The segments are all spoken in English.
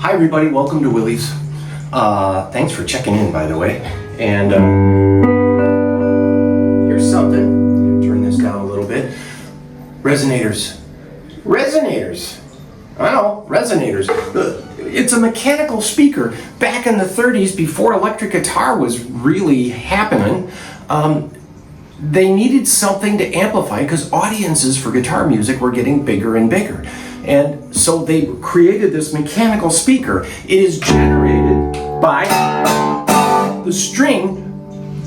Hi everybody, welcome to Willie's. Thanks for checking in, by the way. And here's something. Turn this down a little bit. Resonators. Resonators. I know, resonators. It's a mechanical speaker. Back in the 30s, before electric guitar was really happening, they needed something to amplify because audiences for guitar music were getting bigger and bigger. And so they created this mechanical speaker. It is generated by the string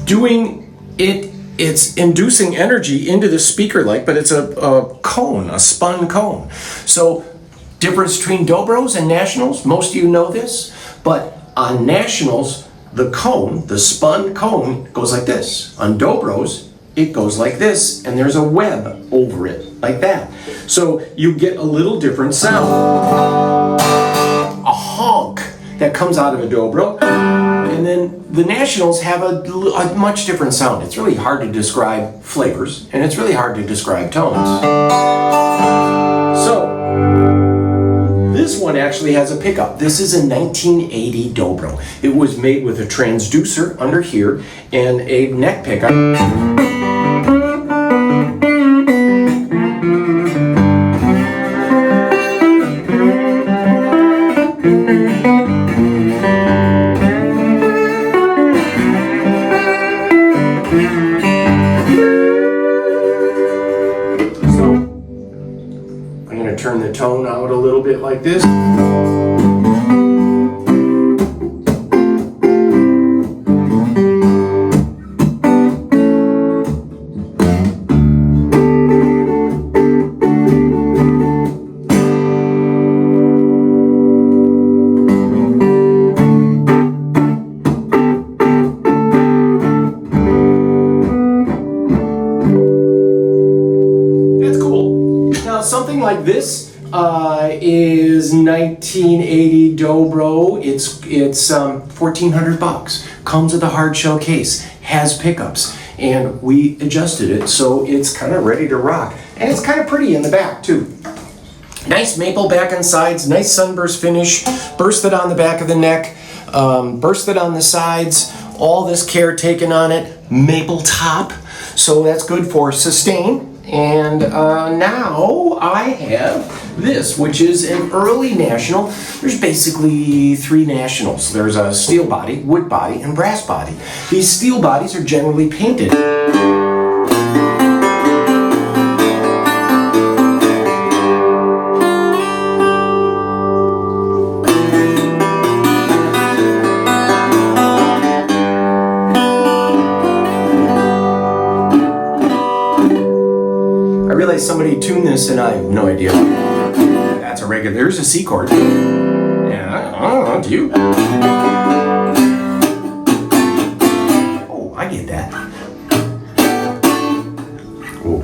doing it. It's inducing energy into the speaker but it's a cone, a spun cone. So difference between dobros and nationals, most of you know this, but on nationals, the cone, the spun cone, goes like this. On dobros, it goes like this, and there's a web over it, like that. So you get a little different sound. A honk that comes out of a dobro, and then the nationals have a much different sound. It's really hard to describe flavors, and it's really hard to describe tones. So, this one actually has a pickup. This is a 1980 dobro. It was made with a transducer under here and a neck pickup. Turn the tone out a little bit like this. That's cool. Now something like this is 1980 dobro. It's $1,400. Comes with a hard shell case, has pickups, and we adjusted it so it's kind of ready to rock. And it's kind of pretty in the back too. Nice maple back and sides, nice sunburst finish, bursted on the back of the neck, bursted on the sides, all this care taken on it, maple top, so that's good for sustain. And now I have this, which is an early national. There's basically three nationals. There's a steel body, wood body, and brass body. These steel bodies are generally painted. Somebody tuned this and I have no idea. That's a regular, there's a C chord. Yeah, I don't know, do you? Oh, I get that. Oh.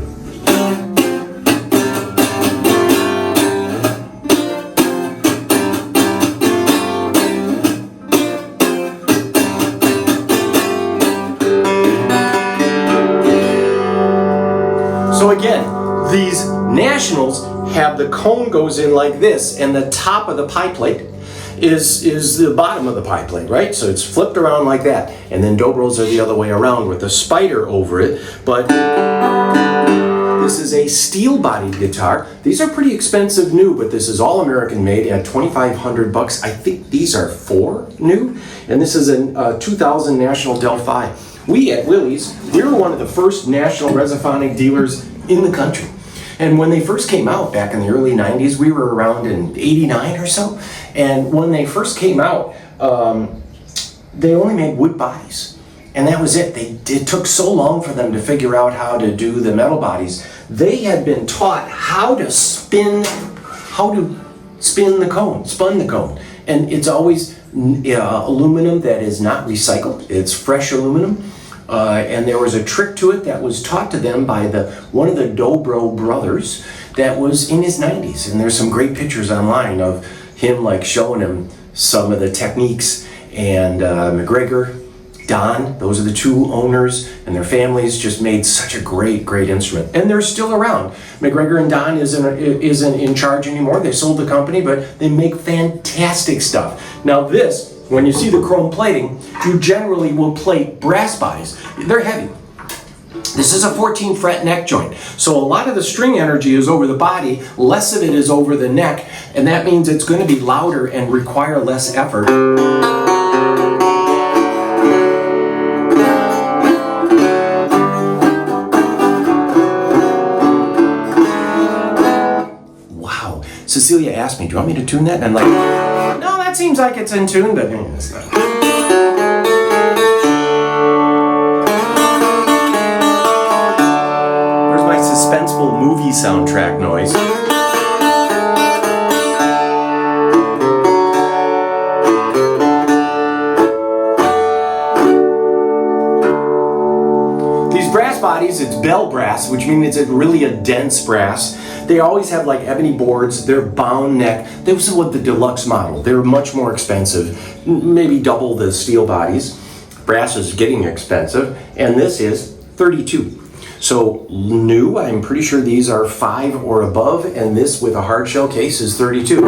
So again, these nationals have the cone goes in like this, and the top of the pie plate is the bottom of the pie plate, right? So it's flipped around like that. And then dobros are the other way around with a spider over it. But this is a steel-bodied guitar. These are pretty expensive new, but this is all American made at $2,500. I think these are 4 new, and this is a 2000 National Delphi. We at Willie's, we were one of the first national Resophonic dealers in the country. And when they first came out back in the early 90s, we were around in 89 or so. And when they first came out, they only made wood bodies. And that was it. It took so long for them to figure out how to do the metal bodies. They had been taught how to spin the cone, spun the cone. And it's always aluminum that is not recycled. It's fresh aluminum. And there was a trick to it that was taught to them by one of the Dobro brothers that was in his 90s. And there's some great pictures online of him showing him some of the techniques. And McGregor Don, those are the two owners, and their families just made such a great instrument. And they're still around. McGregor and Don isn't in charge anymore. They sold the company, but they make fantastic stuff. Now this, when you see the chrome plating, you generally will plate brass bodies. They're heavy. This is a 14 fret neck joint. So a lot of the string energy is over the body, less of it is over the neck, and that means it's going to be louder and require less effort. Wow. Cecilia asked me, do you want me to tune that? And I'm like, no, that seems like it's in tune, but it's not. Suspenseful movie soundtrack noise. These brass bodies, it's bell brass, which means it's really a dense brass. They always have like ebony boards. They're bound neck. This is what the deluxe model. They're much more expensive, maybe double the steel bodies. Brass is getting expensive, and this is 32. So new, I'm pretty sure these are 5 or above, and this with a hard shell case is 32.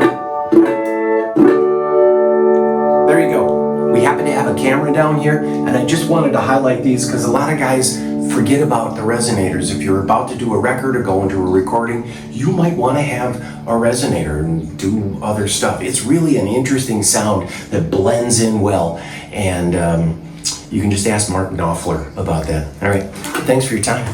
There you go. We happen to have a camera down here, and I just wanted to highlight these because a lot of guys forget about the resonators. If you're about to do a record or go into a recording, you might want to have a resonator and do other stuff. It's really an interesting sound that blends in well, and you can just ask Mark Knopfler about that. All right, thanks for your time.